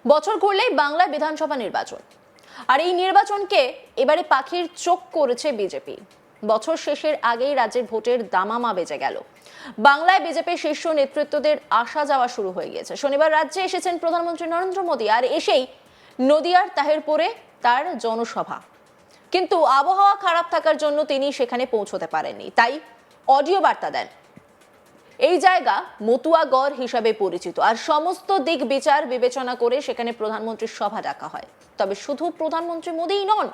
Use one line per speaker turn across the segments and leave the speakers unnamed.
বছর ঘুরলেই বাংলা বিধানসভা নির্বাচন, আর এই নির্বাচনকে এবারে পাখির চোখ করেছে বিজেপি। বছর শেষের আগেই রাজ্যের ভোটের দামামা বেজে গেল। বাংলায় বিজেপির শীর্ষ নেতৃত্বদের আসা যাওয়া শুরু হয়ে গিয়েছে। শনিবার রাজ্যে এসেছেন প্রধানমন্ত্রী নরেন্দ্র মোদী, আর এসেই নদিয়ার তাহেরপুরে তার জনসভা। কিন্তু আবহাওয়া খারাপ থাকার জন্য তিনি সেখানে পৌঁছতে পারেননি, তাই অডিও বার্তা দেন। এই জায়গা মতুয়াগড় হিসাবে পরিচিত, আর সমস্ত দিক বিচার বিবেচনা করে সেখানে প্রধানমন্ত্রীর সভা ডাকা হয়। তবে শুধু প্রধানমন্ত্রী মোদীই নন,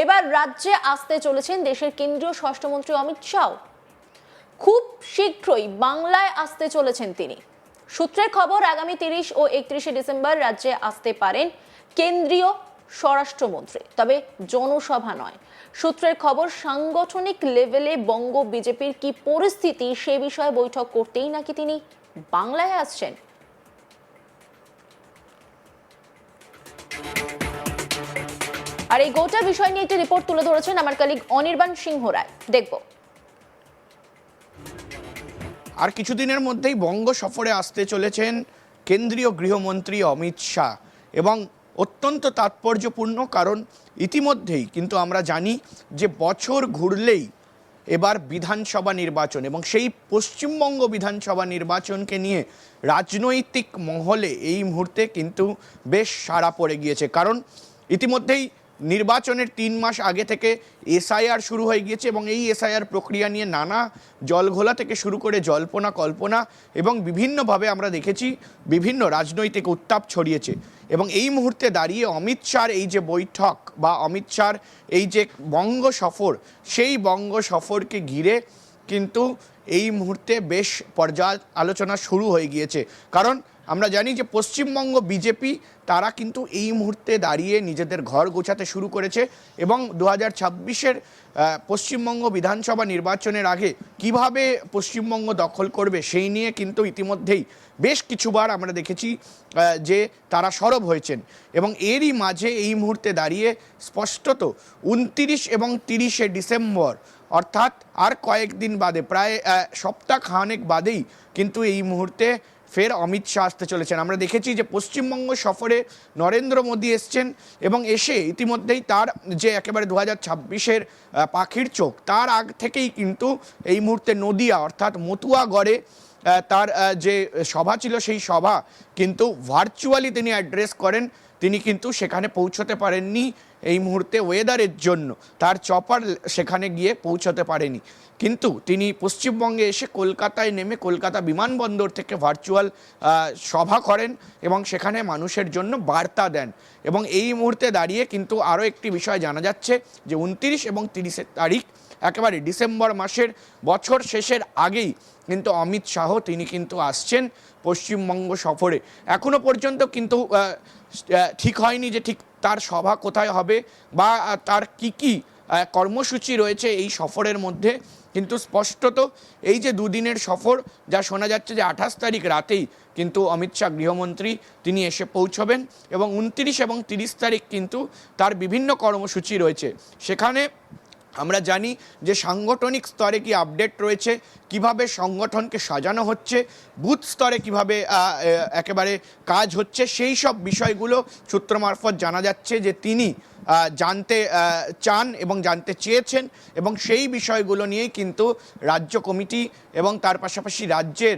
এবার রাজ্যে আসতে চলেছেন দেশের কেন্দ্রীয় স্বরাষ্ট্রমন্ত্রী অমিত শাহ। খুব শীঘ্রই বাংলায় আসতে চলেছেন তিনি। সূত্রের খবর, আগামী 30 ও 31শে ডিসেম্বর রাজ্যে আসতে পারেন কেন্দ্রীয় স্বরাষ্ট্রমন্ত্রী, তবে জনসভা নয়। সূত্রের খবর, সাংগঠনিক লেভেলে বঙ্গ বিজেপির কি পরিস্থিতি সে বিষয়ে বৈঠক করতেই নাকি তিনি বাংলায় আসছেন। আর এই গোটা বিষয় নিয়ে একটি রিপোর্ট তুলে ধরেছেন আমার কলিগ অনির্বাণ সিংহ রায়। দেখব।
আর কিছুদিনের মধ্যেই বঙ্গ সফরে আসতে চলেছেন কেন্দ্রীয় গৃহমন্ত্রী অমিত শাহ, এবং অত্যন্ত তাৎপর্যপূর্ণ, কারণ ইতিমধ্যেই কিন্তু আমরা জানি যে বছর ঘুরলেই এবার বিধানসভা নির্বাচন, এবং সেই পশ্চিমবঙ্গ বিধানসভা নির্বাচনকে নিয়ে রাজনৈতিক মহলে এই মুহূর্তে কিন্তু বেশ সাড়া পড়ে গিয়েছে। কারণ ইতিমধ্যেই নির্বাচনের 3 মাস আগে থেকে এসআইআর শুরু হয়ে গিয়েছে, এবং এই এসআইআর প্রক্রিয়া নিয়ে নানা জলঘোলা থেকে শুরু করে জল্পনা কল্পনা এবং বিভিন্নভাবে আমরা দেখেছি বিভিন্ন রাজনৈতিক উত্তাপ ছড়িয়েছে। এবং এই মুহূর্তে দাঁড়িয়ে অমিত শাহর এই যে বৈঠক বা অমিত শাহর এই যে বঙ্গ সফর, সেই বঙ্গ সফরকে ঘিরে কিন্তু এই মুহূর্তে বেশ পর্যালোচনা শুরু হয়ে গিয়েছে। কারণ আমরা জানি যে পশ্চিমবঙ্গ বিজেপি তারা কিন্তু এই মুহূর্তে দাঁড়িয়ে নিজেদের ঘর গোছাতে শুরু করেছে, এবং 2026-এর পশ্চিমবঙ্গ বিধানসভা নির্বাচনের আগে কিভাবে পশ্চিমবঙ্গ দখল করবে সেই নিয়ে কিন্তু ইতিমধ্যেই বেশ কিছুবার আমরা দেখেছি যে তারা সরব হয়েছেন। এবং এরই মাঝে এই মুহূর্তে দাঁড়িয়ে স্পষ্টত 29 এবং 30শে ডিসেম্বর, অর্থাৎ আর কয়েকদিন বাদে, প্রায় সপ্তাহ খানেক বাদেই কিন্তু এই মুহূর্তে ফের অমিত শাহ আসতে চলেছেন। আমরা দেখেছি যে পশ্চিমবঙ্গ সফরে নরেন্দ্র মোদী এসছেন, এবং এসে ইতিমধ্যেই তার যে একেবারে 2026-এর পাখির চোখ, তার আগ থেকেই কিন্তু এই মুহূর্তে নদিয়া অর্থাৎ মতুয়াগড়ে তার যে সভা ছিল সেই সভা কিন্তু ভার্চুয়ালি তিনি অ্যাড্রেস করেন। তিনি কিন্তু সেখানে পৌঁছতে পারেননি এই মুহূর্তে ওয়েদারের জন্য, তার চপার সেখানে গিয়ে পৌঁছতে পারেনি। কিন্তু তিনি পশ্চিমবঙ্গে এসে কলকাতায় নেমে কলকাতা বিমানবন্দর থেকে ভার্চুয়াল সভা করেন এবং সেখানে মানুষের জন্য বার্তা দেন। এবং এই মুহূর্তে দাঁড়িয়ে কিন্তু আরও একটি বিষয় জানা যাচ্ছে যে 29 এবং 30 তারিখ একেবারে ডিসেম্বর মাসের বছর শেষের আগেই কিন্তু অমিত শাহ তিনি কিন্তু আসছেন পশ্চিমবঙ্গ সফরে। এখনো পর্যন্ত কিন্তু ঠিক হয়নি যে ঠিক তার সভা কোথায় হবে বা তার কি কর্মসূচি রয়েছে এই সফরের মধ্যে। কিন্তু স্পষ্টত এই যে দুদিনের সফর, যা শোনা যাচ্ছে যে 28 তারিখ রাতেই কিন্তু অমিত শাহ গৃহমন্ত্রী তিনি এসে পৌঁছবেন, এবং 29 এবং 30 তারিখ কিন্তু তার বিভিন্ন কর্মসূচি রয়েছে। সেখানে আমরা জানি যে সাংগঠনিক স্তরে কি আপডেট রয়েছে, কিভাবে সংগঠনকে সাজানো হচ্ছে, বুথ স্তরে কিভাবে একেবারে কাজ হচ্ছে, সেই সব বিষয়গুলো সূত্র মারফত জানা যাচ্ছে যে তিনি জানতে চান এবং জানতে চেয়েছেন। এবং সেই বিষয়গুলো নিয়েই কিন্তু রাজ্য কমিটি এবং তার পাশাপাশি রাজ্যের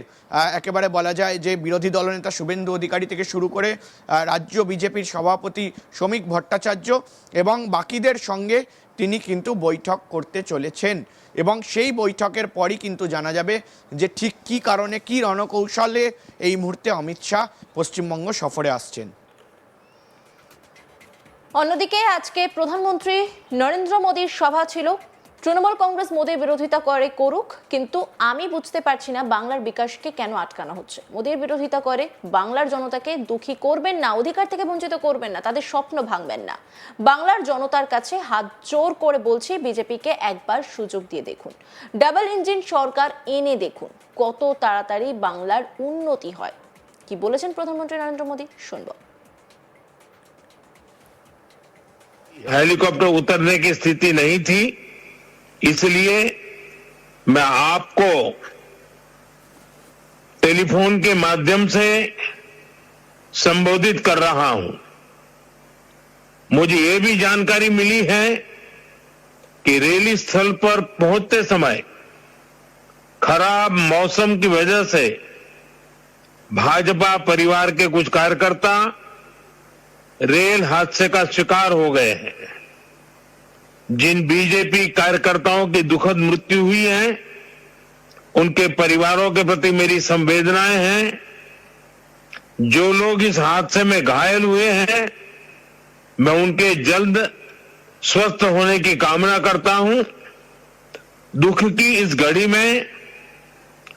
একেবারে বলা যায় যে বিরোধী দলনেতা শুভেন্দু অধিকারী থেকে শুরু করে রাজ্য বিজেপির সভাপতি শ্রমিক ভট্টাচার্য এবং বাকিদের সঙ্গে তিনি কিন্তু বৈঠক করতে চলেছেন। এবং সেই বৈঠকের পরই কিন্তু জানা যাবে যে ঠিক কী কারণে, কী রণকৌশলে এই মুহূর্তে অমিত শাহ পশ্চিমবঙ্গ সফরে আসছেন।
অন্যদিকে আজকে প্রধানমন্ত্রী নরেন্দ্র মোদীর সভা ছিল। তৃণমূল কংগ্রেস মোদীর বিরোধিতা করে করুক, কিন্তু আমি বুঝতে পারছি না বাংলার বিকাশকে কেন আটকানো হচ্ছে। মোদীর বিরোধিতা করে বাংলার জনতাকে দুঃখী করবেন না, অধিকার থেকে বঞ্চিত করবেন না, তাদের স্বপ্ন ভাঙবেন না। বাংলার জনতার কাছে হাত জোর করে বলছি, বিজেপিকে একবার সুযোগ দিয়ে দেখুন, ডাবল ইঞ্জিন সরকার এনে দেখুন কত তাড়াতাড়ি বাংলার উন্নতি হয়। কি বলেছেন প্রধানমন্ত্রী নরেন্দ্র মোদী, শুনবো।
हेलीकॉप्टर उतरने की स्थिति नहीं थी, इसलिए मैं आपको टेलीफोन के माध्यम से संबोधित कर रहा हूं। मुझे ये भी जानकारी मिली है कि रैली स्थल पर पहुंचते समय खराब मौसम की वजह से भाजपा परिवार के कुछ कार्यकर्ता रेल हादसे का शिकार हो गए हैं। जिन बीजेपी कार्यकर्ताओं की दुखद मृत्यु हुई है, उनके परिवारों के प्रति मेरी संवेदनाएं हैं। जो लोग इस हादसे में घायल हुए हैं, मैं उनके जल्द स्वस्थ होने की कामना करता हूं। दुख की इस घड़ी में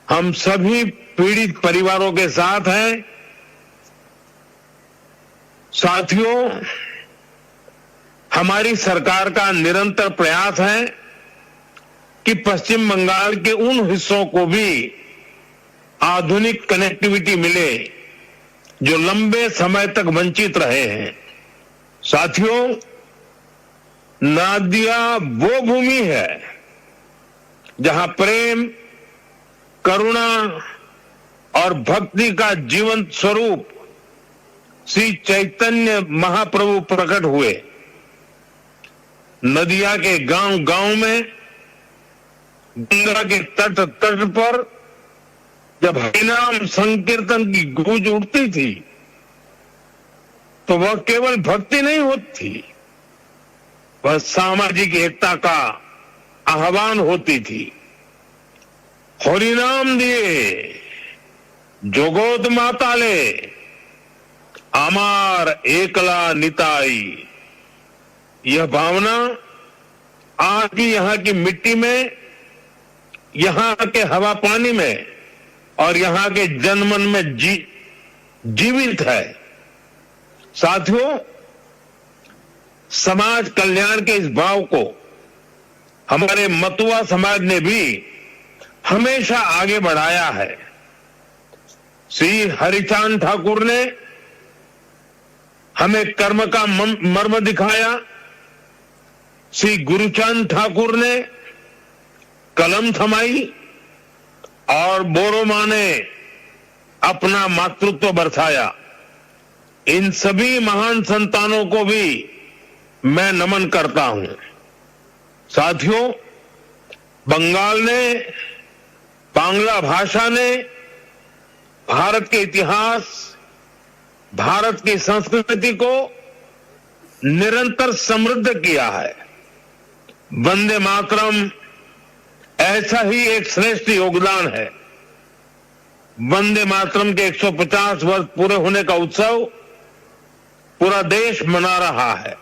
हम सभी पीड़ित परिवारों के साथ हैं। साथियों, हमारी सरकार का निरंतर प्रयास है कि पश्चिम बंगाल के उन हिस्सों को भी आधुनिक कनेक्टिविटी मिले जो लंबे समय तक वंचित रहे हैं। साथियों, नादिया वो भूमि है जहां प्रेम, करुणा और भक्ति का जीवंत स्वरूप श्री चैतन्य महाप्रभु प्रकट हुए। नदिया के गांव गांव में, गंगा के तट तट पर जब हरिनाम संकीर्तन की गूंज उठती थी, तो वह केवल भक्ति नहीं होती थी, वह सामाजिक एकता का आह्वान होती थी। हरिनाम दिए जोगोत माताले, आमार एकला निताई। यह भावना आज भी यहां की मिट्टी में, यहां के हवा पानी में और यहां के जनमन में जीवित है। साथियों, समाज कल्याण के इस भाव को हमारे मतुआ समाज ने भी हमेशा आगे बढ़ाया है। श्री हरिचांद ठाकुर ने हमें कर्म का मर्म दिखाया। श्री गुरुचांद ठाकुर ने कलम थमाई और बोरोमा ने अपना मातृत्व बरसाया। इन सभी महान संतानों को भी मैं नमन करता हूं। साथियों, बंगाल ने, बांग्ला भाषा ने भारत के इतिहास, भारत की संस्कृति को निरंतर समृद्ध किया है। वंदे मातरम ऐसा ही एक श्रेष्ठ योगदान है। वंदे मातरम के 150 वर्ष पूरे होने का उत्सव पूरा देश मना रहा है।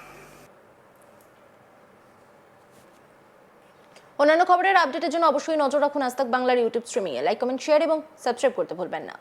অন্যান্য খবরের আপডেটের জন্য অবশ্যই নজর রাখুন আজ তাক বাংলার ইউটিউব স্ট্রিমিংয়ে। লাইক, কমেন্ট, শেয়ার এবং সাবস্ক্রাইব করতে ভুলবেন না।